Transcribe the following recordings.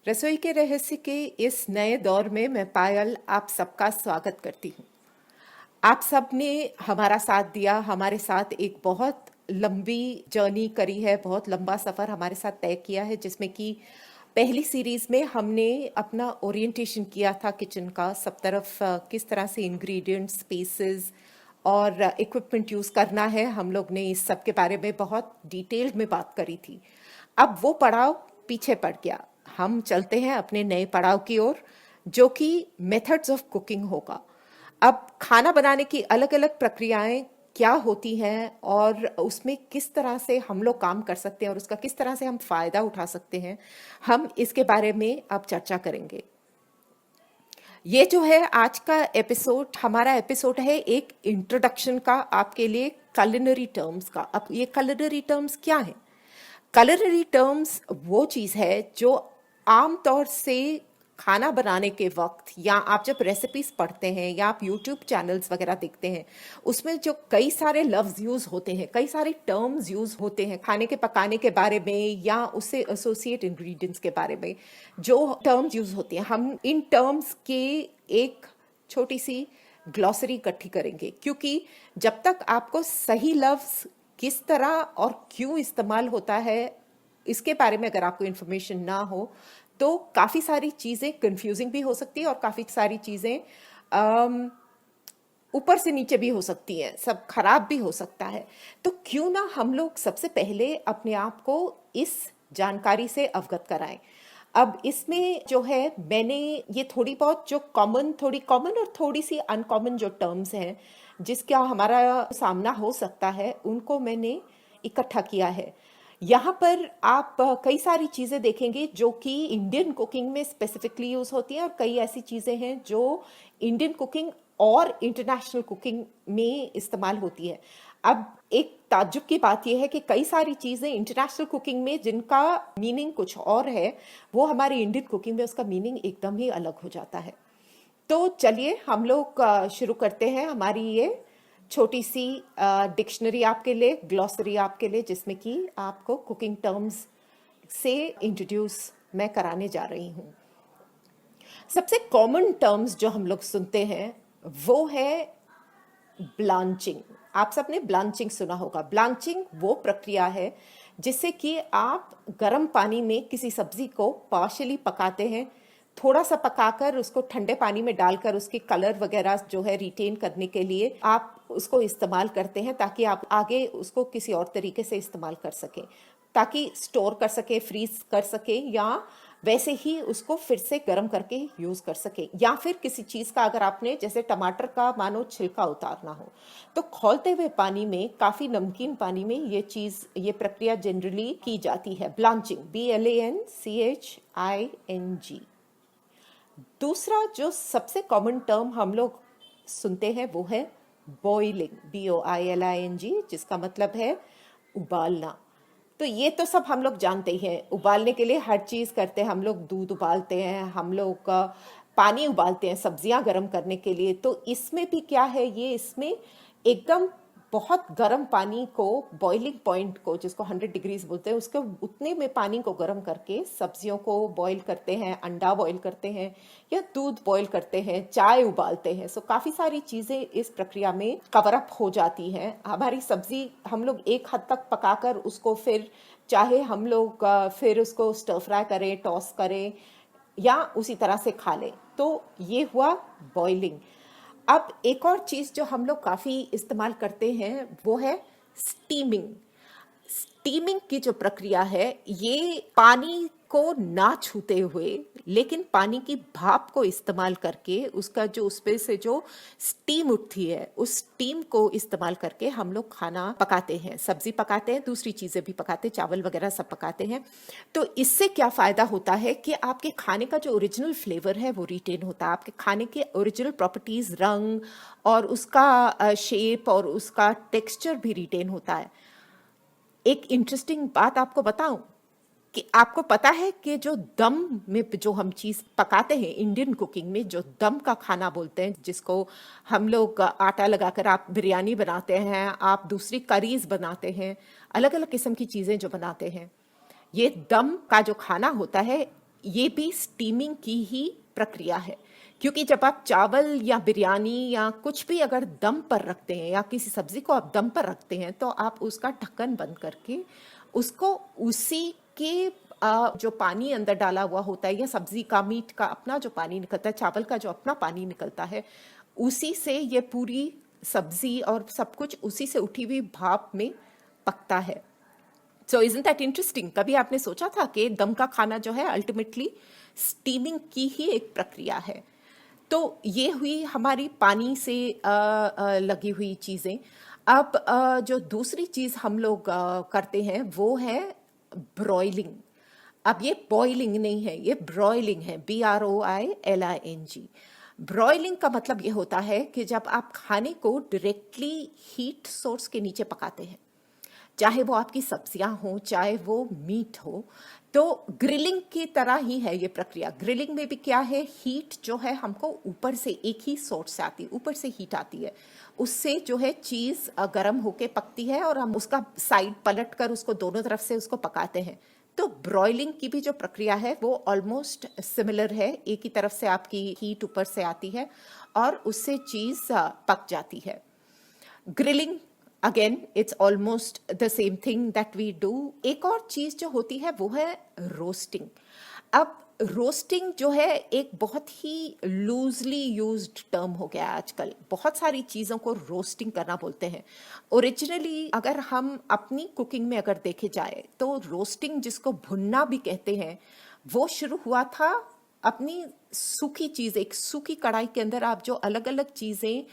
रसोई के रहस्य के इस नए दौर में मैं पायल आप सबका स्वागत करती हूँ। आप सब ने हमारा साथ दिया, हमारे साथ एक बहुत लंबी जर्नी करी है, बहुत लंबा सफ़र हमारे साथ तय किया है, जिसमें कि पहली सीरीज़ में हमने अपना ओरिएंटेशन किया था किचन का, सब तरफ किस तरह से इंग्रेडिएंट्स, स्पेसेस और इक्विपमेंट यूज़ करना है। हम लोग ने इस सब के बारे में बहुत डिटेल में बात करी थी। अब वो पड़ाव पीछे पड़ गया। हम चलते हैं अपने नए पड़ाव की ओर, जो कि मेथड्स ऑफ कुकिंग होगा। अब खाना बनाने की अलग अलग प्रक्रियाएं क्या होती हैं और उसमें किस तरह से हम लोग काम कर सकते हैं और उसका किस तरह से हम फायदा उठा सकते हैं, हम इसके बारे में अब चर्चा करेंगे। ये जो है आज का एपिसोड, हमारा एपिसोड है एक इंट्रोडक्शन का आपके लिए culinary टर्म्स का। अब ये culinary टर्म्स क्या है? culinary टर्म्स वो चीज़ है जो आम तौर से खाना बनाने के वक्त, या आप जब रेसिपीज पढ़ते हैं या आप यूट्यूब चैनल्स वगैरह देखते हैं, उसमें जो कई सारे लफ्ज़ यूज़ होते हैं, कई सारे टर्म्स यूज़ होते हैं खाने के पकाने के बारे में या उससे एसोसिएट इंग्रेडिएंट्स के बारे में। जो टर्म्स यूज़ होती हैं, हम इन टर्म्स के एक छोटी सी ग्लॉसरी इकट्ठी करेंगे, क्योंकि जब तक आपको सही लफ्ज़ किस तरह और क्यों इस्तेमाल होता है इसके बारे में अगर आपको इन्फॉर्मेशन ना हो, तो काफ़ी सारी चीज़ें कंफ्यूजिंग भी हो सकती है और काफ़ी सारी चीज़ें ऊपर से नीचे भी हो सकती हैं, सब खराब भी हो सकता है। तो क्यों ना हम लोग सबसे पहले अपने आप को इस जानकारी से अवगत कराएं। अब इसमें जो है, मैंने ये थोड़ी बहुत जो थोड़ी कॉमन और थोड़ी सी अनकॉमन जो टर्म्स हैं जिसका हमारा सामना हो सकता है, उनको मैंने इकट्ठा किया है। यहाँ पर आप कई सारी चीज़ें देखेंगे जो कि इंडियन कुकिंग में स्पेसिफिकली यूज़ होती हैं और कई ऐसी चीज़ें हैं जो इंडियन कुकिंग और इंटरनेशनल कुकिंग में इस्तेमाल होती है। अब एक ताज्जुब की बात यह है कि कई सारी चीज़ें इंटरनेशनल कुकिंग में जिनका मीनिंग कुछ और है, वो हमारी इंडियन कुकिंग में उसका मीनिंग एकदम ही अलग हो जाता है। तो चलिए हम लोग शुरू करते हैं हमारी ये छोटी सी डिक्शनरी आपके लिए, ग्लॉसरी आपके लिए, जिसमें कि आपको कुकिंग टर्म्स से इंट्रोड्यूस मैं कराने जा रही हूँ। सबसे कॉमन टर्म्स जो हम लोग सुनते हैं वो है ब्लांचिंग। आप सबने ब्लांचिंग सुना होगा। ब्लांचिंग वो प्रक्रिया है जिससे कि आप गर्म पानी में किसी सब्जी को पार्शियली पकाते हैं, थोड़ा सा पकाकर उसको ठंडे पानी में डालकर उसके कलर वगैरह जो है रिटेन करने के लिए आप उसको इस्तेमाल करते हैं, ताकि आप आगे उसको किसी और तरीके से इस्तेमाल कर सकें, ताकि स्टोर कर सके, फ्रीज कर सके, या वैसे ही उसको फिर से गर्म करके यूज़ कर सके। या फिर किसी चीज़ का अगर आपने जैसे टमाटर का मानो छिलका उतारना हो, तो खौलते हुए पानी में, काफ़ी नमकीन पानी में ये प्रक्रिया जनरली की जाती है, ब्लांचिंग, BLANCHING। दूसरा जो सबसे कॉमन टर्म हम लोग सुनते हैं वो है बॉइलिंग, BOILING, जिसका मतलब है उबालना। तो ये तो सब हम लोग जानते ही हैं, उबालने के लिए हर चीज़ करते हैं हम लोग। दूध उबालते हैं हम लोग, पानी उबालते हैं सब्जियां गर्म करने के लिए। तो इसमें भी क्या है, ये इसमें एकदम बहुत गर्म पानी को, बॉइलिंग पॉइंट को, जिसको 100 डिग्रीज बोलते हैं, उसके उतने में पानी को गर्म करके सब्जियों को बॉईल करते हैं, अंडा बॉईल करते हैं या दूध बॉईल करते हैं, चाय उबालते हैं। सो काफ़ी सारी चीज़ें इस प्रक्रिया में कवर अप हो जाती हैं। हमारी सब्जी हम लोग एक हद तक पकाकर उसको फिर चाहे हम लोग फिर उसको स्टर फ्राई करें, टॉस करें या उसी तरह से खा लें। तो ये हुआ बॉइलिंग। अब एक और चीज़ जो हम लोग काफ़ी इस्तेमाल करते हैं वो है स्टीमिंग। स्टीमिंग की जो प्रक्रिया है, ये पानी को ना छूते हुए लेकिन पानी की भाप को इस्तेमाल करके, उसका जो उसपे से जो स्टीम उठती है, उस स्टीम को इस्तेमाल करके हम लोग खाना पकाते हैं, सब्जी पकाते हैं, दूसरी चीज़ें भी पकाते हैं, चावल वगैरह सब पकाते हैं। तो इससे क्या फ़ायदा होता है कि आपके खाने का जो ओरिजिनल फ्लेवर है वो रिटेन होता है, आपके खाने के ओरिजिनल प्रॉपर्टीज़, रंग और उसका शेप और उसका टेक्सचर भी रिटेन होता है। एक इंटरेस्टिंग बात आपको बताऊं कि आपको पता है कि जो दम में जो हम चीज़ पकाते हैं इंडियन कुकिंग में, जो दम का खाना बोलते हैं, जिसको हम लोग आटा लगाकर आप बिरयानी बनाते हैं, आप दूसरी करीज बनाते हैं, अलग अलग किस्म की चीज़ें जो बनाते हैं, ये दम का जो खाना होता है ये भी स्टीमिंग की ही प्रक्रिया है, क्योंकि जब आप चावल या बिरयानी या कुछ भी अगर दम पर रखते हैं या किसी सब्जी को आप दम पर रखते हैं तो आप उसका ढक्कन बंद करके उसको उसी के जो पानी अंदर डाला हुआ होता है या सब्जी का मीट का अपना जो पानी निकलता है, चावल का जो अपना पानी निकलता है, उसी से ये पूरी सब्जी और सब कुछ उसी से उठी हुई भाप में पकता है। सो इजंट दैट इंटरेस्टिंग? कभी आपने सोचा था कि दम का खाना जो है अल्टीमेटली स्टीमिंग की ही एक प्रक्रिया है? तो ये हुई हमारी पानी से लगी हुई चीज़ें। अब जो दूसरी चीज़ हम लोग करते हैं वो है ब्रॉयलिंग। अब ये बॉइलिंग नहीं है, ये ब्रॉयलिंग है, BROILING। ब्रॉयलिंग का मतलब ये होता है कि जब आप खाने को डायरेक्टली हीट सोर्स के नीचे पकाते हैं, चाहे वो आपकी सब्जियां हो चाहे वो मीट हो, तो ग्रिलिंग की तरह ही है ये प्रक्रिया। ग्रिलिंग में भी क्या है, हीट जो है हमको ऊपर से एक ही सोर्स से आती है, ऊपर से हीट आती है, उससे जो है चीज़ गर्म होके पकती है और हम उसका साइड पलट कर उसको दोनों तरफ से उसको पकाते हैं। तो ब्रॉयलिंग की भी जो प्रक्रिया है वो ऑलमोस्ट सिमिलर है, एक ही तरफ से आपकी हीट ऊपर से आती है और उससे चीज़ पक जाती है। Grilling again it's almost the same thing that we do. एक और चीज जो होती है वो है रोस्टिंग। अब रोस्टिंग जो है एक बहुत ही लूजली यूज्ड टर्म हो गया है आजकल। बहुत सारी चीज़ों को रोस्टिंग करना बोलते हैं। ओरिजिनली अगर हम अपनी कुकिंग में अगर देखे जाए तो रोस्टिंग, जिसको भुनना भी कहते हैं, वो शुरू हुआ था अपनी सूखी चीज, एक सूखी कढ़ाई के अंदर आप जो अलग अलग चीजें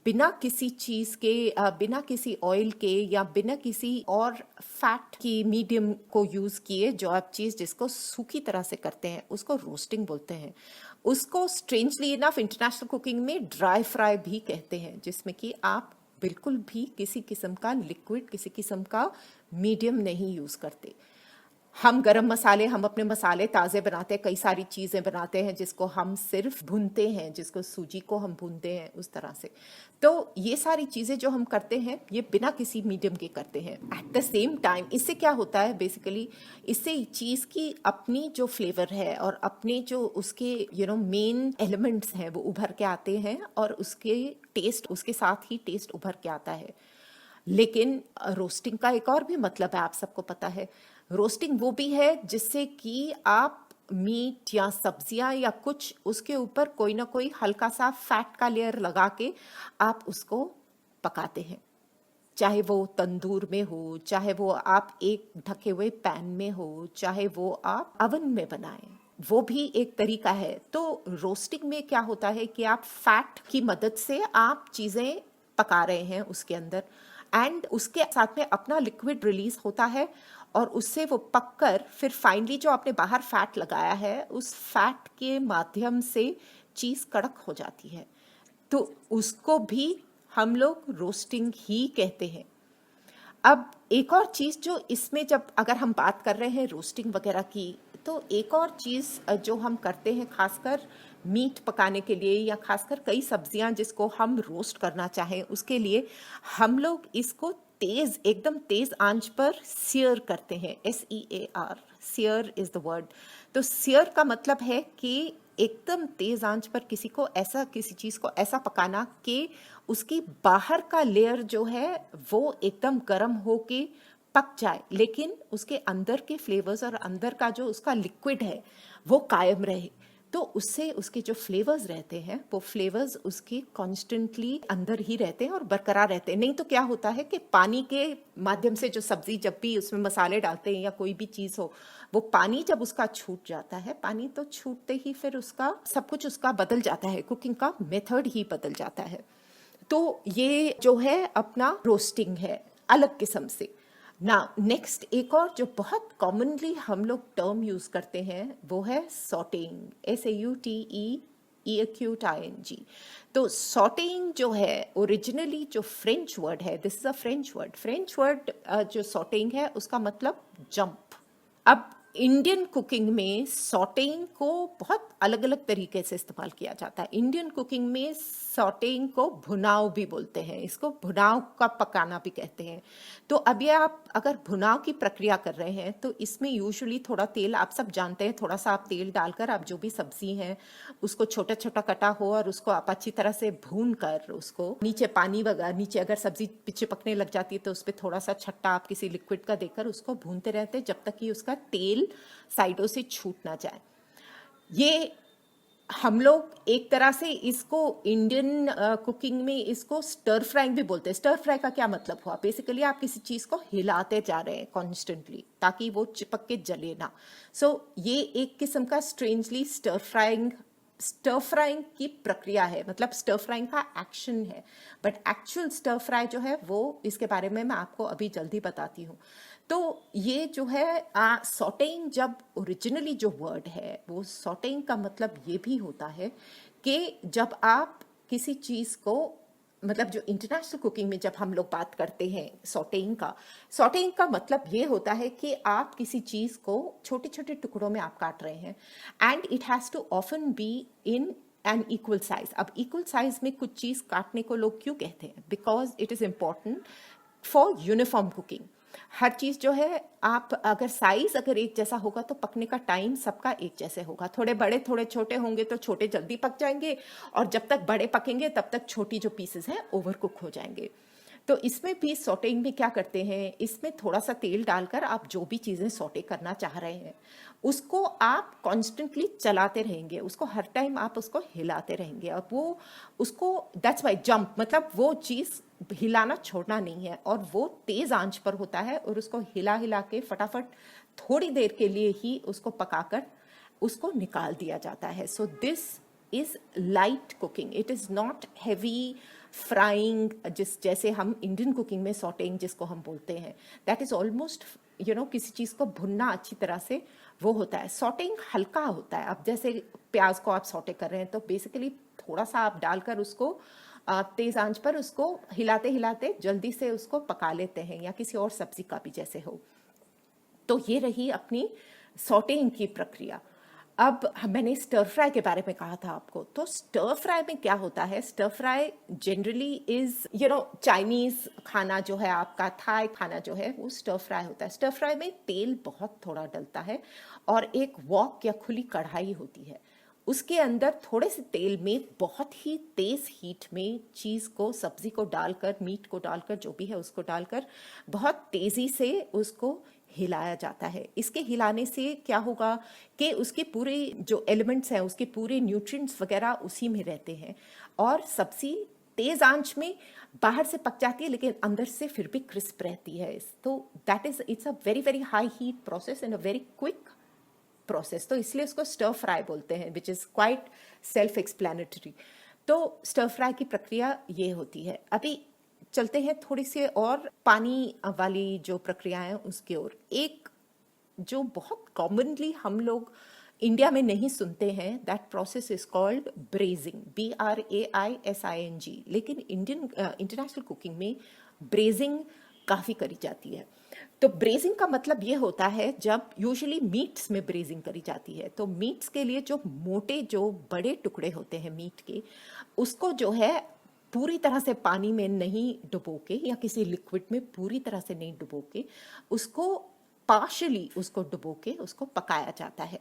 बिना किसी चीज के, बिना ऑयल ऑयल के या बिना किसी और फैट की मीडियम को यूज किए जो आप चीज जिसको सूखी तरह से करते हैं उसको रोस्टिंग बोलते हैं। उसको स्ट्रेंजली इनफ इंटरनेशनल कुकिंग में ड्राई फ्राई भी कहते हैं, जिसमें कि आप बिल्कुल भी किसी किस्म का लिक्विड, किसी किस्म का मीडियम नहीं यूज करते। हम गरम मसाले, हम अपने मसाले ताज़े बनाते हैं, कई सारी चीज़ें बनाते हैं जिसको हम सिर्फ भूनते हैं, जिसको सूजी को हम भूनते हैं उस तरह से। तो ये सारी चीज़ें जो हम करते हैं ये बिना किसी मीडियम के करते हैं। एट द सेम टाइम इससे क्या होता है, बेसिकली इससे चीज़ की अपनी जो फ्लेवर है और अपने जो उसके मेन एलिमेंट्स हैं वो उभर के आते हैं और उसके टेस्ट, उसके साथ ही टेस्ट उभर के आता है। लेकिन रोस्टिंग का एक और भी मतलब है, आप सबको पता है। रोस्टिंग वो भी है जिससे कि आप मीट या सब्जियां या कुछ उसके ऊपर कोई ना कोई हल्का सा फैट का लेयर लगा के आप उसको पकाते हैं, चाहे वो तंदूर में हो, चाहे वो आप एक ढके हुए पैन में हो, चाहे वो आप अवन में बनाएं, वो भी एक तरीका है। तो रोस्टिंग में क्या होता है कि आप फैट की मदद से आप चीजें पका रहे हैं उसके अंदर, एंड उसके साथ में अपना लिक्विड रिलीज होता है और उससे वो पककर फिर फाइनली जो आपने बाहर फैट लगाया है उस फैट के माध्यम से चीज कड़क हो जाती है। तो उसको भी हम लोग रोस्टिंग ही कहते हैं। अब एक और चीज जो इसमें, जब अगर हम बात कर रहे हैं रोस्टिंग वगैरह की, तो एक और चीज जो हम करते हैं खासकर मीट पकाने के लिए या खासकर कई सब्जियां जिसको हम रोस्ट करना चाहें उसके लिए, हम लोग इसको तेज, एकदम तेज आंच पर सियर करते हैं। SEAR, sear is the word. तो सियर का मतलब है कि एकदम तेज आंच पर किसी चीज को ऐसा पकाना कि उसकी बाहर का लेयर जो है वो एकदम गर्म होके पक जाए, लेकिन उसके अंदर के फ्लेवर्स और अंदर का जो उसका लिक्विड है वो कायम रहे। तो उससे उसके जो फ्लेवर्स रहते हैं वो फ्लेवर्स उसके कॉन्स्टेंटली अंदर ही रहते हैं और बरकरार रहते हैं। नहीं तो क्या होता है कि पानी के माध्यम से जो सब्जी, जब भी उसमें मसाले डालते हैं या कोई भी चीज़ हो, वो पानी जब उसका छूट जाता है, पानी तो छूटते ही फिर उसका सब कुछ उसका बदल जाता है, कुकिंग का मेथड ही बदल जाता है। तो ये जो है अपना रोस्टिंग है अलग किस्म से ना। नेक्स्ट एक और जो बहुत कॉमनली हम लोग टर्म यूज करते हैं वो है सॉटेइंग, SAUTEING। तो सॉटेइंग जो है ओरिजिनली जो फ्रेंच वर्ड है, this is a French word जो सॉटेइंग है उसका मतलब जंप। अब इंडियन कुकिंग में सॉटेइंग को बहुत अलग अलग तरीके से इस्तेमाल किया जाता है। इंडियन कुकिंग में सॉटेइंग को भुनाव भी बोलते हैं, इसको भुनाव का पकाना भी कहते हैं। तो अभी आप अगर भुनाव की प्रक्रिया कर रहे हैं तो इसमें यूजुअली थोड़ा तेल, आप सब जानते हैं, थोड़ा सा आप तेल डालकर आप जो भी सब्जी है उसको छोटा छोटा कटा हो और उसको आप अच्छी तरह से भून कर उसको नीचे पानी वगैरह, नीचे अगर सब्जी पीछे पकने लग जाती है तो उस पर थोड़ा सा छट्टा आप किसी लिक्विड का देकर उसको भूनते रहते हैं जब तक कि उसका तेल साइडों से छूट ना जाए। ये हम लोग एक तरह से इसको इंडियन कुकिंग में इसको स्टर फ्राइंग भी बोलते हैं। स्टर फ्राई का क्या मतलब हुआ? बेसिकली आप किसी चीज को हिलाते जा रहे हैं कॉन्स्टेंटली ताकि वो चिपक के जले ना। सो ये एक किस्म का स्ट्रेंजली स्टर फ्राइंग की प्रक्रिया है, मतलब स्टर फ्राइंग का एक्शन है। बट एक्चुअल स्टर फ्राई जो है वो, इसके बारे में मैं आपको अभी जल्दी बताती हूँ। तो ये जो है सॉटेइंग, जब ओरिजिनली जो वर्ड है वो सॉटेइंग का मतलब ये भी होता है कि जब आप किसी चीज़ को, मतलब जो इंटरनेशनल कुकिंग में जब हम लोग बात करते हैं सॉटेइंग का मतलब ये होता है कि आप किसी चीज़ को छोटे छोटे टुकड़ों में आप काट रहे हैं and it has to often be in an equal size. अब इक्वल साइज में कुछ चीज़ काटने को लोग क्यों कहते हैं? Because it is important for uniform cooking. हर चीज जो है, आप अगर साइज अगर एक जैसा होगा तो पकने का टाइम सबका एक जैसे होगा। थोड़े बड़े थोड़े छोटे होंगे तो छोटे जल्दी पक जाएंगे और जब तक बड़े पकेंगे तब तक छोटी जो पीसेस हैं ओवर कुक हो जाएंगे। तो इसमें भी सॉटेइंग में क्या करते हैं, इसमें थोड़ा सा तेल डालकर आप जो भी चीज़ें सॉटे करना चाह रहे हैं उसको आप कॉन्स्टेंटली चलाते रहेंगे, उसको हर टाइम आप उसको हिलाते रहेंगे और वो उसको, दैट्स वाई जंप, मतलब वो चीज़ हिलाना छोड़ना नहीं है और वो तेज आंच पर होता है और उसको हिला हिला के फटाफट थोड़ी देर के लिए ही उसको पकाकर उसको निकाल दिया जाता है। So this is light cooking, it is not heavy frying, जैसे हम इंडियन कुकिंग में सॉटेइंग जिसको हम बोलते हैं, दैट इज ऑलमोस्ट किसी चीज को भुनना अच्छी तरह से वो होता है। सॉटेइंग हल्का होता है। अब जैसे प्याज को आप सॉटे कर रहे हैं तो बेसिकली थोड़ा सा आप डालकर उसको तेज आंच पर उसको हिलाते हिलाते जल्दी से उसको पका लेते हैं, या किसी और सब्जी का भी जैसे हो। तो ये रही अपनी सॉटेइंग की प्रक्रिया। अब मैंने स्टर फ्राई के बारे में कहा था आपको, तो स्टर फ्राई में क्या होता है? Stir fry generally is Chinese खाना जो है आपका, थाई खाना जो है वो स्टर फ्राई होता है। स्टर फ्राई में तेल बहुत थोड़ा डलता है और एक वॉक या खुली कढ़ाई होती है, उसके अंदर थोड़े से तेल में बहुत ही तेज हीट में चीज़ को, सब्जी को डालकर, मीट को डालकर, जो भी है उसको डालकर बहुत तेज़ी से उसको हिलाया जाता है। इसके हिलाने से क्या होगा कि उसके पूरे जो एलिमेंट्स हैं, उसके पूरे न्यूट्रिएंट्स वगैरह उसी में रहते हैं और सब्जी तेज आंच में बाहर से पक जाती है लेकिन अंदर से फिर भी क्रिस्प रहती है। तो that is, it's a very very high heat process and a very quick process, तो इसलिए उसको स्टर फ्राई बोलते हैं, which is quite self explanatory. तो स्टर फ्राई की प्रक्रिया ये होती है। अभी चलते हैं थोड़ी सी और पानी वाली जो प्रक्रिया है उसकी ओर। एक जो बहुत कॉमनली हम लोग इंडिया में नहीं सुनते हैं, that process is called brazing, BRAISING, लेकिन इंटरनेशनल कुकिंग में ब्रेजिंग काफ़ी करी जाती है। तो ब्रेजिंग का मतलब ये होता है, जब यूजुअली मीट्स में ब्रेजिंग करी जाती है तो मीट्स के लिए जो मोटे, जो बड़े टुकड़े होते हैं मीट के, उसको जो है पूरी तरह से पानी में नहीं डुबो के या किसी लिक्विड में पूरी तरह से नहीं डुबो के, उसको पार्शली उसको डुबो के उसको पकाया जाता है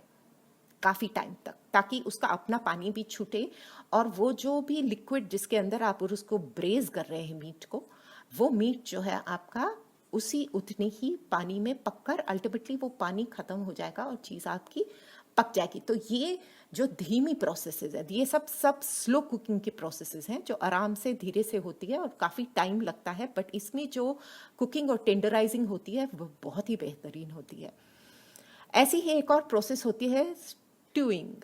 काफ़ी टाइम तक, ताकि उसका अपना पानी भी छूटे और वो जो भी लिक्विड जिसके अंदर आप उसको ब्रेज कर रहे हैं मीट को, वो मीट जो है आपका उसी उतने ही पानी में पककर अल्टीमेटली वो पानी खत्म हो जाएगा और चीज़ आपकी पक जाएगी। तो ये जो धीमी प्रोसेसेस है, ये सब स्लो कुकिंग की प्रोसेसेस हैं जो आराम से धीरे से होती है और काफ़ी टाइम लगता है, बट इसमें जो कुकिंग और टेंडराइजिंग होती है वो बहुत ही बेहतरीन होती है। ऐसी ही एक और प्रोसेस होती है स्टूइंग,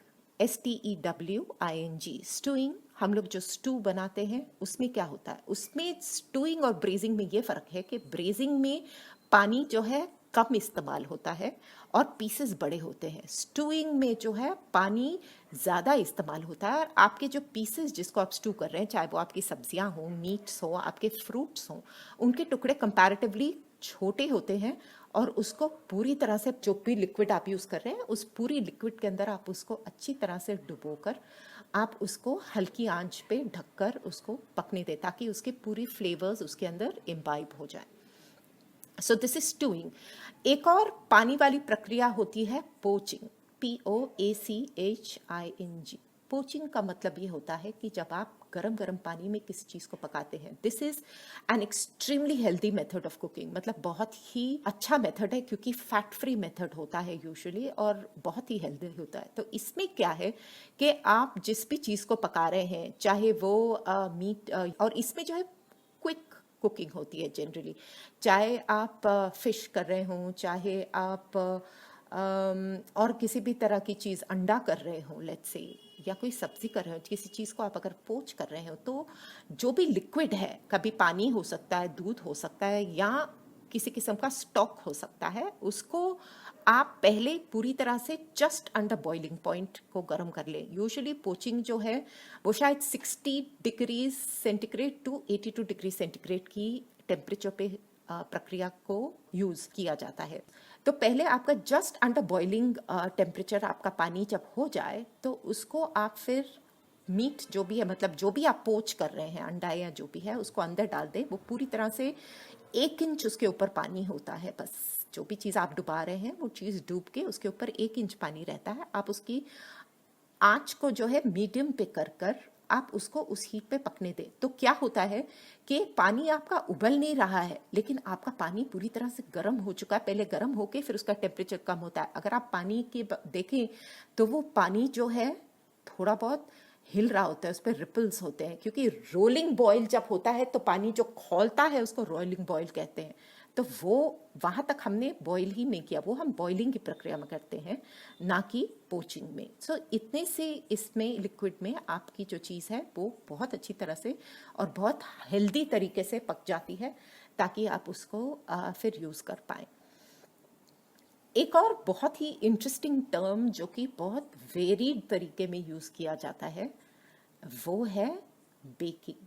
STEWING, स्टूइंग। हम लोग जो स्टू बनाते हैं उसमें क्या होता है, उसमें स्टूइंग और ब्रेजिंग में ये फ़र्क है कि ब्रेजिंग में पानी जो है कम इस्तेमाल होता है और पीसेस बड़े होते हैं। स्टूइंग में जो है पानी ज़्यादा इस्तेमाल होता है और आपके जो पीसेस जिसको आप स्टू कर रहे हैं, चाहे वो आपकी सब्जियां हों, मीट्स हो, आपके फ्रूट्स हों, उनके टुकड़े कंपैरेटिवली छोटे होते हैं और उसको पूरी तरह से जो भी लिक्विड आप यूज़ कर रहे हैं उस पूरी लिक्विड के अंदर आप उसको अच्छी तरह से डुबोकर आप उसको हल्की आंच पे ढककर उसको पकने दें ताकि उसके पूरी फ्लेवर्स उसके अंदर इम्बाइब हो जाए। So this is stewing. एक और पानी वाली प्रक्रिया होती है पोचिंग, POACHING। पोचिंग का मतलब ये होता है कि जब आप गरम गरम पानी में किसी चीज़ को पकाते हैं। This is an extremely healthy method of cooking, मतलब बहुत ही अच्छा मेथड है क्योंकि फैट फ्री मेथड होता है यूजुअली और बहुत ही हेल्दी होता है। तो इसमें क्या है कि आप जिस भी चीज़ को पका रहे हैं, चाहे वो मीट और इसमें जो है क्विक कुकिंग होती है जनरली, चाहे आप फिश कर रहे हों, चाहे आप और किसी भी तरह की चीज़, अंडा कर रहे हो लेट्स से, या कोई सब्जी कर रहे हो, किसी चीज़ को आप अगर पोच कर रहे हो तो जो भी लिक्विड है, कभी पानी हो सकता है, दूध हो सकता है, या किसी किस्म का स्टॉक हो सकता है, उसको आप पहले पूरी तरह से जस्ट अंडर बॉइलिंग पॉइंट को गर्म कर लें। यूजुअली पोचिंग जो है वो शायद 60 degree centigrade to 82 degree centigrade की टेम्परेचर पे प्रक्रिया को यूज़ किया जाता है। तो पहले आपका जस्ट अंडर बॉइलिंग टेम्परेचर आपका पानी जब हो जाए तो उसको आप फिर मीट जो भी है, मतलब जो भी आप पोच कर रहे हैं, अंडा या जो भी है, उसको अंदर डाल दें। वो पूरी तरह से 1 इंच उसके ऊपर पानी होता है, बस जो भी चीज़ आप डुबा रहे हैं वो चीज़ डूब के उसके ऊपर 1 इंच पानी रहता है। आप उसकी आँच को जो है मीडियम पे कर कर आप उसको उस हीट पे पकने दें। तो क्या होता है कि पानी आपका उबल नहीं रहा है, लेकिन आपका पानी पूरी तरह से गर्म हो चुका है। पहले गर्म होके फिर उसका टेम्परेचर कम होता है। अगर आप पानी के देखें तो वो पानी जो है थोड़ा बहुत हिल रहा होता है, उस पर रिपल्स होते हैं, क्योंकि रोलिंग बॉयल जब होता है तो पानी जो खौलता है उसको रोलिंग बॉयल कहते हैं। तो वो वहाँ तक हमने बॉयल ही नहीं किया, वो हम बॉइलिंग की प्रक्रिया में करते हैं, ना कि पोचिंग में। सो इतने से इसमें लिक्विड में आपकी जो चीज़ है वो बहुत अच्छी तरह से और बहुत हेल्दी तरीके से पक जाती है ताकि आप उसको फिर यूज़ कर पाएँ। एक और बहुत ही इंटरेस्टिंग टर्म जो कि बहुत वेरीड तरीके में यूज़ किया जाता है वो है बेकिंग।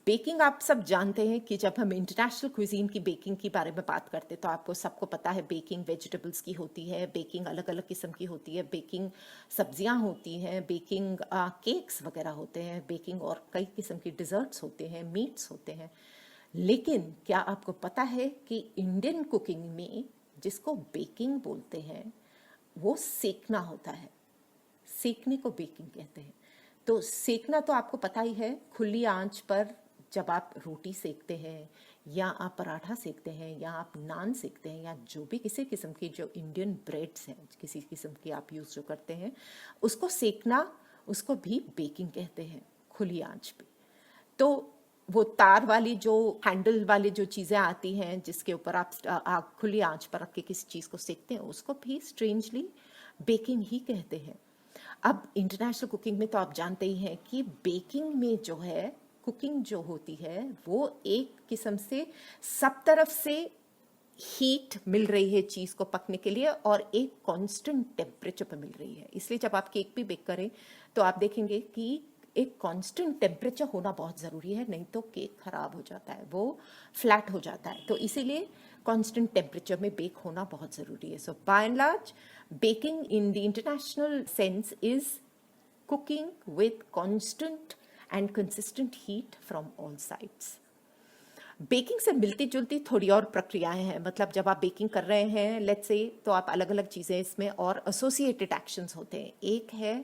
बेकिंग आप सब जानते हैं कि जब हम इंटरनेशनल क्विजीन की बेकिंग के बारे में बात करते हैं तो आपको सबको पता है बेकिंग वेजिटेबल्स की होती है, बेकिंग अलग अलग किस्म की होती है, बेकिंग सब्जियां होती हैं, बेकिंग केक्स वगैरह होते हैं, बेकिंग और कई किस्म की डिज़र्ट्स होते हैं, मीट्स होते हैं। लेकिन क्या आपको पता है कि इंडियन कुकिंग में जिसको बेकिंग बोलते हैं वो सेकना होता है। सेकने को बेकिंग कहते हैं। तो सेकना तो आपको पता ही है, खुली आंच पर जब आप रोटी सेकते हैं या आप पराठा सेकते हैं या आप नान सेकते हैं या जो भी किसी किस्म की जो इंडियन ब्रेड्स हैं, किसी किस्म की आप यूज़ जो करते हैं, उसको सेकना, उसको भी बेकिंग कहते हैं, खुली आंच पे। तो वो तार वाली जो हैंडल वाली जो चीज़ें आती हैं जिसके ऊपर आप खुली आंच पर रख के किसी चीज़ को सेकते हैं, उसको भी स्ट्रेंजली बेकिंग ही कहते हैं। अब इंटरनेशनल कुकिंग में तो आप जानते ही हैं कि बेकिंग में जो है, कुकिंग जो होती है वो एक किस्म से सब तरफ से हीट मिल रही है चीज़ को पकने के लिए और एक कांस्टेंट टेम्परेचर पर मिल रही है। इसलिए जब आप केक भी बेक करें तो आप देखेंगे कि एक कांस्टेंट टेम्परेचर होना बहुत ज़रूरी है, नहीं तो केक ख़राब हो जाता है, वो फ्लैट हो जाता है। तो इसीलिए कांस्टेंट टेम्परेचर में बेक होना बहुत ज़रूरी है। So by and large baking in the international sense is cooking with constant and consistent heat from all sides. Baking से मिलती जुलती थोड़ी और प्रक्रियाएं हैं, मतलब जब आप बेकिंग कर रहे हैं लेट्स से, तो आप अलग अलग चीज़ें इसमें और एसोसिएटेड एक्शंस होते हैं। एक है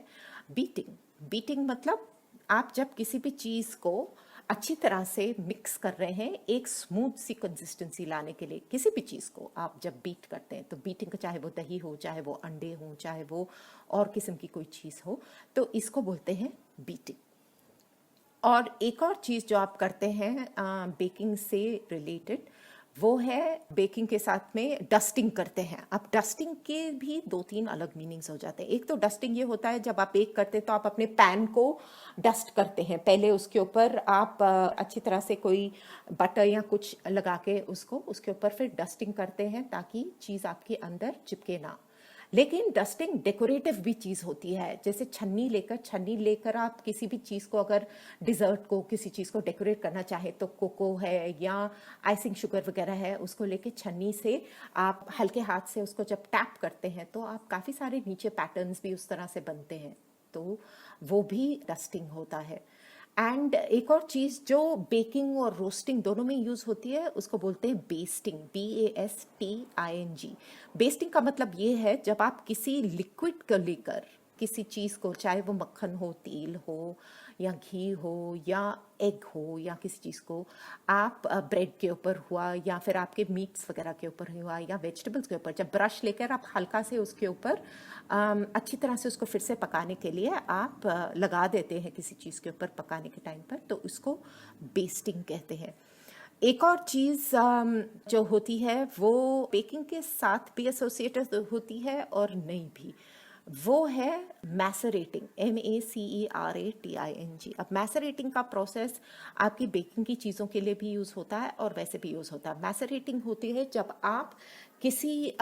बीटिंग। बीटिंग मतलब आप जब किसी भी चीज़ को अच्छी तरह से मिक्स कर रहे हैं एक स्मूथ सी कंसिस्टेंसी लाने के लिए, किसी भी चीज़ को आप जब बीट करते हैं तो बीटिंग, चाहे वो दही हो, चाहे वो अंडे हो, चाहे वो और किस्म की कोई चीज़ हो, तो इसको बोलते हैं बीटिंग। और एक और चीज़ जो आप करते हैं बेकिंग से रिलेटेड वो है बेकिंग के साथ में डस्टिंग करते हैं। अब डस्टिंग के भी 2-3 अलग मीनिंग्स हो जाते हैं। एक तो डस्टिंग ये होता है जब आप बेक करते हैं तो आप अपने पैन को डस्ट करते हैं, पहले उसके ऊपर आप अच्छी तरह से कोई बटर या कुछ लगा के उसको उसके ऊपर फिर डस्टिंग करते हैं ताकि चीज़ आपके अंदर चिपके ना। लेकिन डस्टिंग डेकोरेटिव भी चीज़ होती है, जैसे छन्नी लेकर आप किसी भी चीज़ को, अगर डिज़र्ट को किसी चीज़ को डेकोरेट करना चाहे तो कोको है या आइसिंग शुगर वगैरह है, उसको लेके छन्नी से आप हल्के हाथ से उसको जब टैप करते हैं तो आप काफ़ी सारे नीचे पैटर्न्स भी उस तरह से बनते हैं, तो वो भी डस्टिंग होता है। एंड एक और चीज़ जो बेकिंग और रोस्टिंग दोनों में यूज़ होती है उसको बोलते हैं बेस्टिंग, BASTING। बेस्टिंग का मतलब ये है जब आप किसी लिक्विड को लेकर किसी चीज़ को, चाहे वो मक्खन हो, तेल हो या घी हो या एग हो या किसी चीज़ को आप ब्रेड के ऊपर हुआ या फिर आपके मीट्स वगैरह के ऊपर हुआ या वेजिटेबल्स के ऊपर, जब ब्रश लेकर आप हल्का से उसके ऊपर अच्छी तरह से उसको फिर से पकाने के लिए आप लगा देते हैं किसी चीज़ के ऊपर पकाने के टाइम पर, तो उसको बेस्टिंग कहते हैं। एक और चीज़ जो होती है वो बेकिंग के साथ भी एसोसिएटेड होती है और नहीं भी, वो है मैसरेटिंग, MACERATING। अब मैसरेटिंग का प्रोसेस आपकी बेकिंग की चीज़ों के लिए भी यूज़ होता है और वैसे भी यूज़ होता है। मैसरेटिंग होती है जब आप किसी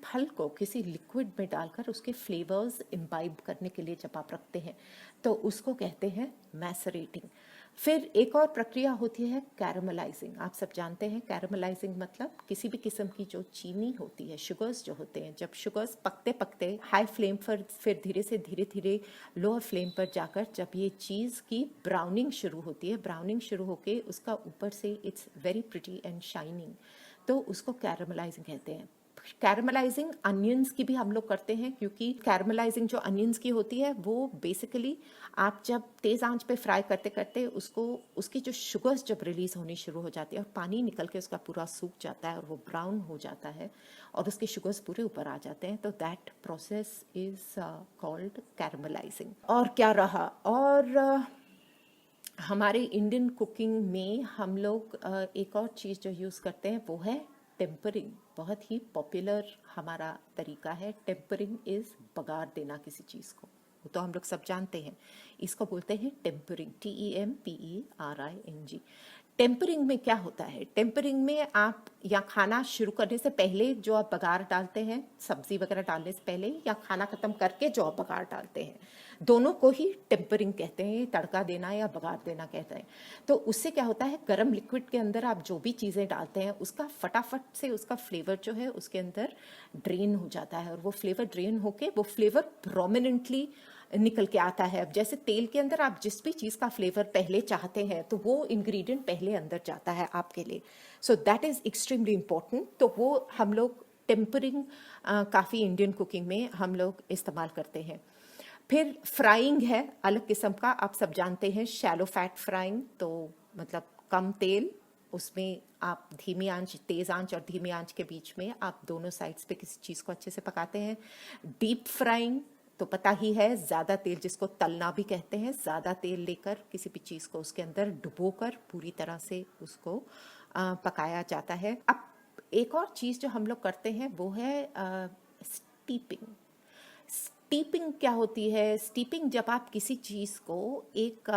फल को किसी लिक्विड में डालकर उसके फ्लेवर्स इम्बाइब करने के लिए जब आप रखते हैं तो उसको कहते हैं मैसरेटिंग। फिर एक और प्रक्रिया होती है कैरमलाइजिंग। आप सब जानते हैं कैरमलाइजिंग मतलब किसी भी किस्म की जो चीनी होती है, शुगर्स जो होते हैं, जब शुगर्स पकते पकते हाई फ्लेम पर फिर धीरे धीरे लोअर फ्लेम पर जाकर जब ये चीज़ की ब्राउनिंग शुरू होती है, ब्राउनिंग शुरू होके उसका ऊपर से it's very pretty and shining, तो उसको कैरमलाइजिंग कहते हैं। कैरमलाइजिंग अनियंस की भी हम लोग करते हैं, क्योंकि कैरमलाइजिंग जो अनियंस की होती है वो बेसिकली आप जब तेज़ आंच पे फ्राई करते करते उसको उसकी जो शुगर्स जब रिलीज होनी शुरू हो जाती है और पानी निकल के उसका पूरा सूख जाता है और वो ब्राउन हो जाता है और उसके शुगर्स पूरे ऊपर आ जाते हैं, तो दैट प्रोसेस इज कॉल्ड कैरमलाइजिंग। और क्या रहा, और हमारे इंडियन कुकिंग में हम लोग एक और चीज़ जो यूज़ करते हैं वो है टेम्परिंग। बहुत ही पॉपुलर हमारा तरीका है। टेम्परिंग इज़ बघार देना किसी चीज़ को, वो तो हम लोग सब जानते हैं। इसको बोलते हैं टेम्परिंग, TEMPERING। टेम्परिंग में क्या होता है, टेम्परिंग में आप या खाना शुरू करने से पहले जो आप बघार डालते हैं, सब्जी वगैरह डालने से पहले, या खाना खत्म करके जो आप बघार डालते हैं, दोनों को ही टेम्परिंग कहते हैं। तड़का देना या बघार देना कहते हैं। तो उससे क्या होता है, गर्म लिक्विड के अंदर आप जो भी चीज़ें डालते हैं उसका फटाफट से उसका फ्लेवर जो है उसके अंदर ड्रेन हो जाता है और वो फ्लेवर ड्रेन होके वो फ्लेवर प्रोमिनेंटली निकल के आता है। अब जैसे तेल के अंदर आप जिस भी चीज़ का फ्लेवर पहले चाहते हैं तो वो इंग्रेडिएंट पहले अंदर जाता है आपके लिए, so that is extremely important. तो वो हम लोग टेम्परिंग काफ़ी इंडियन कुकिंग में हम लोग इस्तेमाल करते हैं। फिर फ्राइंग है अलग किस्म का, आप सब जानते हैं, शैलो फैट फ्राइंग, तो मतलब कम तेल, उसमें आप धीमी आंच, तेज़ आंच और धीमी आंच के बीच में आप दोनों साइड्स पे किसी चीज़ को अच्छे से पकाते हैं। डीप फ्राइंग तो पता ही है, ज़्यादा तेल जिसको तलना भी कहते हैं, ज़्यादा तेल लेकर किसी भी चीज़ को उसके अंदर डुबोकर पूरी तरह से उसको पकाया जाता है। अब एक और चीज़ जो हम लोग करते हैं वो है स्टीपिंग। स्टीपिंग क्या होती है, स्टीपिंग जब आप किसी चीज़ को एक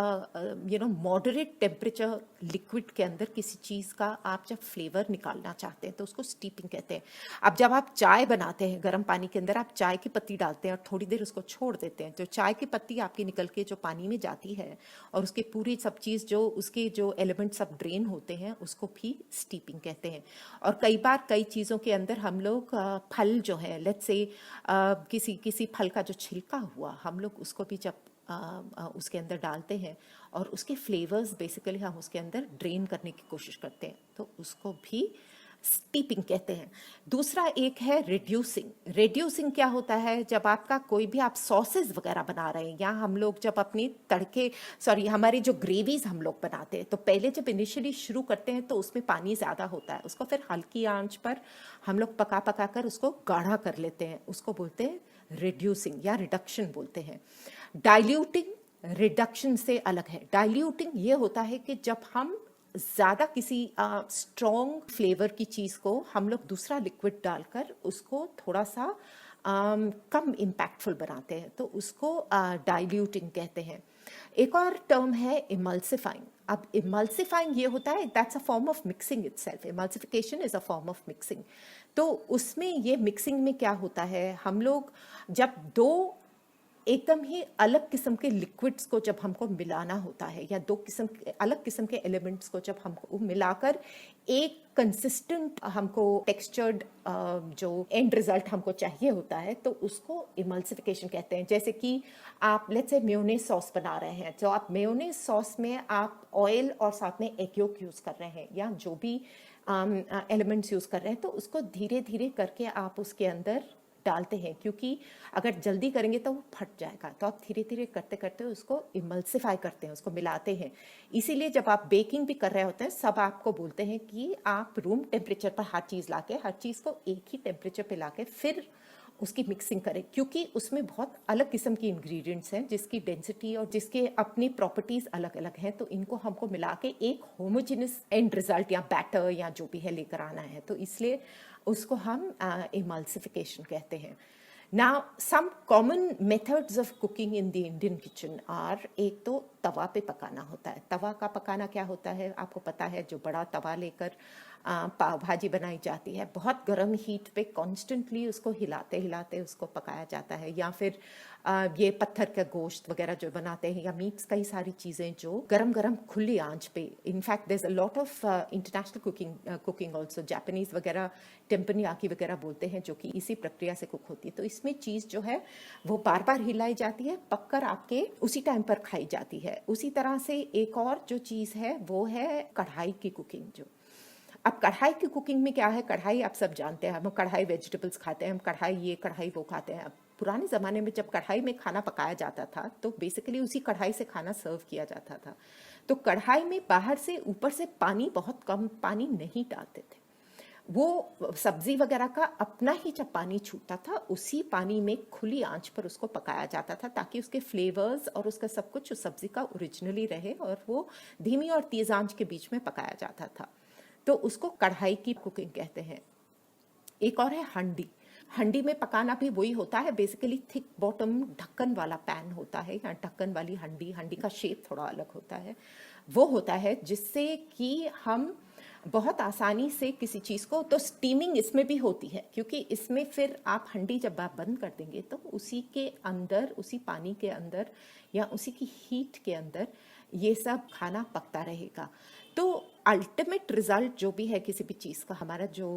मॉडरेट टेम्परेचर लिक्विड के अंदर किसी चीज़ का आप जब फ्लेवर निकालना चाहते हैं तो उसको स्टीपिंग कहते हैं। अब जब आप चाय बनाते हैं, गर्म पानी के अंदर आप चाय की पत्ती डालते हैं और थोड़ी देर उसको छोड़ देते हैं, तो चाय की पत्ती आपकी निकल के जो पानी में जाती है और उसके पूरी सब चीज़ जो उसके जो एलिमेंट सब ड्रेन होते हैं उसको भी स्टीपिंग कहते हैं। और कई बार कई चीज़ों के अंदर हम लोग फल जो है, लेट्स से किसी फल का जो छिलका हुआ, हम लोग उसको भी जब उसके अंदर डालते हैं और उसके फ्लेवर्स बेसिकली हम उसके अंदर ड्रेन करने की कोशिश करते हैं, तो उसको भी स्टीपिंग कहते हैं। दूसरा एक है रिड्यूसिंग। रिड्यूसिंग क्या होता है, जब आपका कोई भी आप सॉसेज वगैरह बना रहे हैं, या हम लोग जब अपनी हमारी जो ग्रेवीज हम लोग बनाते हैं, तो पहले जब इनिशियली शुरू करते हैं तो उसमें पानी ज़्यादा होता है, उसको फिर हल्की आंच पर हम लोग पका कर उसको गाढ़ा कर लेते हैं, उसको बोलते हैं रिड्यूसिंग या रिडक्शन बोलते हैं। डाइल्यूटिंग रिडक्शन से अलग है। डाइल्यूटिंग ये होता है कि जब हम ज़्यादा किसी स्ट्रॉन्ग फ्लेवर की चीज़ को हम लोग दूसरा लिक्विड डालकर उसको थोड़ा सा कम इम्पैक्टफुल बनाते हैं, तो उसको डाइल्यूटिंग कहते हैं। एक और टर्म है इमल्सिफाइंग। अब इमल्सिफाइंग ये होता है, that's a form of mixing itself. Emulsification is a form of mixing. तो उसमें ये मिक्सिंग में क्या होता है, हम लोग जब दो एकदम ही अलग किस्म के लिक्विड्स को जब हमको मिलाना होता है, या दो किस्म के अलग किस्म के एलिमेंट्स को जब हमको मिलाकर एक कंसिस्टेंट हमको टेक्सचर्ड जो एंड रिजल्ट हमको चाहिए होता है, तो उसको इमल्सिफिकेशन कहते हैं। जैसे कि आप लेट्स से मेयोनेज सॉस बना रहे हैं, तो आप मेयोनेज सॉस में आप ऑयल और साथ में एग योक यूज़ कर रहे हैं, या जो भी एलिमेंट्स यूज़ कर रहे हैं, तो उसको धीरे धीरे करके आप उसके अंदर डालते हैं, क्योंकि अगर जल्दी करेंगे तो वो फट जाएगा। तो आप धीरे धीरे करते करते उसको इमल्सिफाई करते हैं, उसको मिलाते हैं। इसीलिए जब आप बेकिंग भी कर रहे होते हैं, सब आपको बोलते हैं कि आप रूम टेम्परेचर पर हर चीज़ लाके, हर चीज़ को एक ही टेम्परेचर पे लाके फिर उसकी मिक्सिंग करें, क्योंकि उसमें बहुत अलग किस्म की इंग्रेडिएंट्स हैं जिसकी डेंसिटी और जिसके अपनी प्रॉपर्टीज अलग अलग हैं। तो इनको हमको मिला के एक होमोजेनस एंड रिजल्ट या बैटर या जो भी है लेकर आना है, तो इसलिए उसको हम इमल्सिफिकेशन कहते हैं। Now, some common methods of cooking in the Indian kitchen are, एक तो तवा पे पकाना होता है। तवा का पकाना क्या होता है, आपको पता है, जो बड़ा तवा लेकर पाव भाजी बनाई जाती है, बहुत गर्म हीट पे कॉन्स्टेंटली उसको हिलाते हिलाते उसको पकाया जाता है। या फिर ये पत्थर का गोश्त वगैरह जो बनाते हैं, या मीट्स, कई सारी चीज़ें जो गरम गरम खुली आंच पे, in fact there is a lot of international cooking also, Japanese वगैरह टेम्पनियाकी वगैरह बोलते हैं, जो कि इसी प्रक्रिया से कुक होती है। तो इसमें चीज़ जो है वो बार बार हिलाई जाती है, पककर आपके उसी टाइम पर खाई जाती है। उसी तरह से एक और जो चीज़ है वो है कढ़ाई की कुकिंग। जो अब कढ़ाई की कुकिंग में क्या है, कढ़ाई आप सब जानते हैं, हम कढ़ाई वेजिटेबल्स खाते हैं, हम कढ़ाई ये कढ़ाई वो खाते हैं। अब पुराने ज़माने में जब कढ़ाई में खाना पकाया जाता था, तो बेसिकली उसी कढ़ाई से खाना सर्व किया जाता था। तो कढ़ाई में बाहर से ऊपर से पानी, बहुत कम पानी नहीं डालते थे। वो सब्जी वगैरह का अपना ही जब पानी छूटता था, उसी पानी में खुली आंच पर उसको पकाया जाता था, ताकि उसके फ्लेवर्स और उसका सब कुछ उस सब्जी का ओरिजिनली रहे, और वो धीमी और तेज आंच के बीच में पकाया जाता था। तो उसको कढ़ाई की कुकिंग कहते हैं। एक और है हंडी। हंडी में पकाना भी वही होता है, बेसिकली थिक बॉटम ढक्कन वाला पैन होता है, या ढक्कन वाली हंडी। हंडी का शेप थोड़ा अलग होता है। वो होता है जिससे कि हम बहुत आसानी से किसी चीज़ को, तो स्टीमिंग इसमें भी होती है, क्योंकि इसमें फिर आप हंडी जब आप बंद कर देंगे, तो उसी के अंदर, उसी पानी के अंदर या उसी की हीट के अंदर ये सब खाना पकता रहेगा। तो अल्टीमेट रिजल्ट जो भी है किसी भी चीज़ का, हमारा जो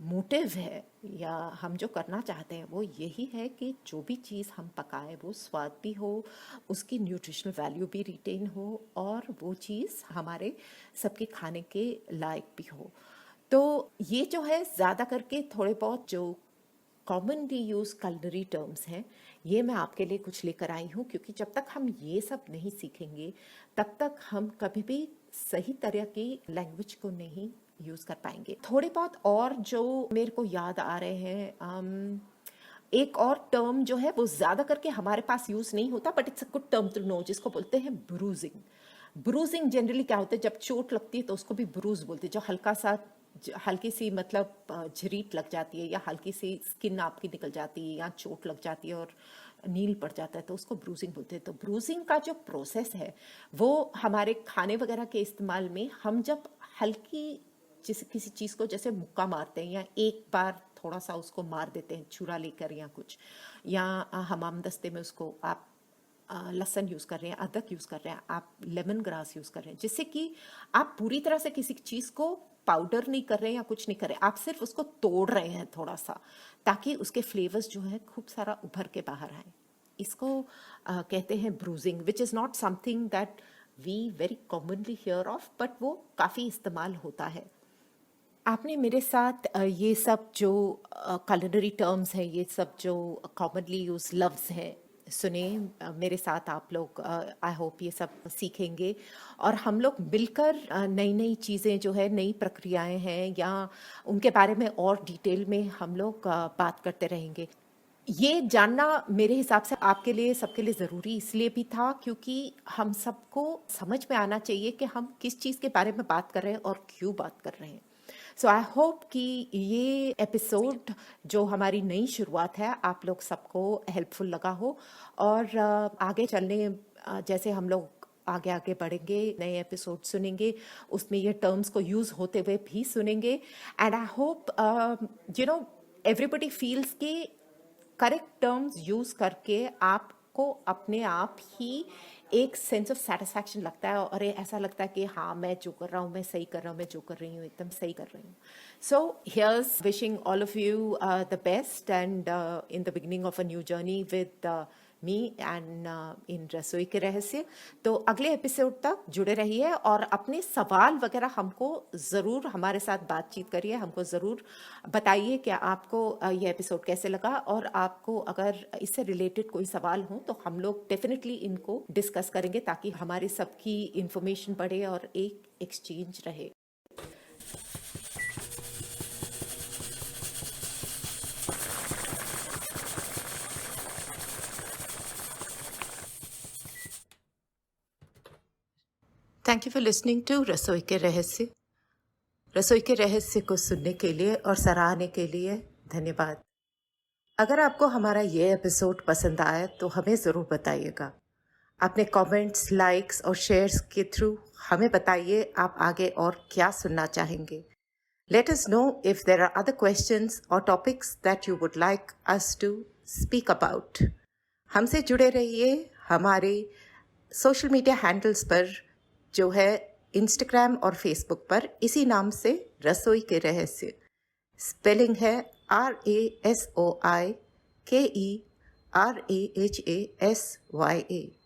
मोटिव है या हम जो करना चाहते हैं, वो यही है कि जो भी चीज़ हम पकाएं वो स्वाद भी हो, उसकी न्यूट्रिशनल वैल्यू भी रिटेन हो, और वो चीज़ हमारे सबके खाने के लायक भी हो। तो ये जो है ज़्यादा करके थोड़े बहुत जो कॉमनली यूज कलनरी टर्म्स हैं, ये मैं आपके लिए कुछ लेकर आई हूँ, क्योंकि जब तक हम ये सब नहीं सीखेंगे, तब तक हम कभी भी सही तरह की लैंग्वेज को नहीं यूज कर पाएंगे। थोड़े बहुत और जो मेरे को याद आ रहे हैं, एक और टर्म जो है वो ज्यादा करके हमारे पास यूज नहीं होता, but it's a good term to know, जिसको बोलते हैं ब्रूजिंग। ब्रूजिंग जनरली क्या होता है, जब चोट लगती है तो उसको भी ब्रूज बोलते हैं। जो हल्का सा, हल्की सी मतलब झरीट लग जाती है, या हल्की सी स्किन आपकी निकल जाती है, या चोट लग जाती है और नील पड़ जाता है, तो उसको ब्रूजिंग बोलते हैं। तो ब्रूजिंग का जो प्रोसेस है, वो हमारे खाने वगैरह के इस्तेमाल में, हम जब हल्की जिस किसी चीज़ को जैसे मुक्का मारते हैं, या एक बार थोड़ा सा उसको मार देते हैं छुरा लेकर या कुछ, या हमाम दस्ते में उसको आप लहसुन यूज़ कर रहे हैं, अदरक यूज़ कर रहे हैं, आप लेमन ग्रास यूज़ कर रहे हैं, जिससे कि आप पूरी तरह से किसी चीज़ को पाउडर नहीं कर रहे हैं या कुछ नहीं कर रहे हैं, आप सिर्फ उसको तोड़ रहे हैं थोड़ा सा, ताकि उसके फ्लेवर्स जो है खूब सारा उभर के बाहर आए। इसको कहते हैं bruising, which is not something that we very commonly hear of, but वो काफ़ी इस्तेमाल होता है। आपने मेरे साथ ये सब जो culinary टर्म्स हैं, ये सब जो कॉमनली यूज लफ्ज़ हैं, सुने। मेरे साथ आप लोग आई होप ये सब सीखेंगे, और हम लोग मिलकर नई नई चीज़ें जो है, नई प्रक्रियाएं हैं, या उनके बारे में और डिटेल में हम लोग बात करते रहेंगे। ये जानना मेरे हिसाब से आपके लिए सबके लिए ज़रूरी इसलिए भी था क्योंकि हम सबको समझ में आना चाहिए कि हम किस चीज़ के बारे में बात कर रहे हैं और क्यों बात कर रहे हैं। सो आई होप कि ये एपिसोड जो हमारी नई शुरुआत है आप लोग सबको हेल्पफुल लगा हो और आगे चलने जैसे हम लोग आगे आगे बढ़ेंगे, नए एपिसोड सुनेंगे, उसमें ये टर्म्स को यूज़ होते हुए भी सुनेंगे। And I hope you know everybody feels कि करेक्ट टर्म्स यूज करके आपको अपने आप ही एक सेंस ऑफ सेटिस्फैक्शन लगता है और ऐसा लगता है कि हाँ मैं जो कर रहा हूँ मैं सही कर रहा हूँ, मैं जो कर रही हूँ एकदम सही कर रही हूँ। So here's wishing all of you the best and in the beginning of a new journey with me and in रसोई के रहस्य। तो अगले एपिसोड तक जुड़े रहिए और अपने सवाल वगैरह हमको ज़रूर हमारे साथ बातचीत करिए, हमको ज़रूर बताइए कि आपको ये एपिसोड कैसे लगा और आपको अगर इससे रिलेटेड कोई सवाल हो तो हम लोग डेफिनेटली इनको डिस्कस करेंगे ताकि हमारे सबकी इंफॉर्मेशन बढ़े और एक एक्सचेंज रहे। Thank you for listening to रसोई के रहस्य। रसोई के रहस्य को सुनने के लिए और सराहने के लिए धन्यवाद। अगर आपको हमारा ये एपिसोड पसंद आया तो हमें ज़रूर बताइएगा। अपने कमेंट्स, लाइक्स और शेयर्स के थ्रू हमें बताइए आप आगे और क्या सुनना चाहेंगे। Let us know if there are other questions or topics that you would like us to speak about. हमसे जुड़े रहिए हमारे सोशल मीडिया हैंडल्स पर जो है इंस्टाग्राम और फेसबुक पर इसी नाम से रसोई के रहस्य। स्पेलिंग है RASOIKERAHASYA।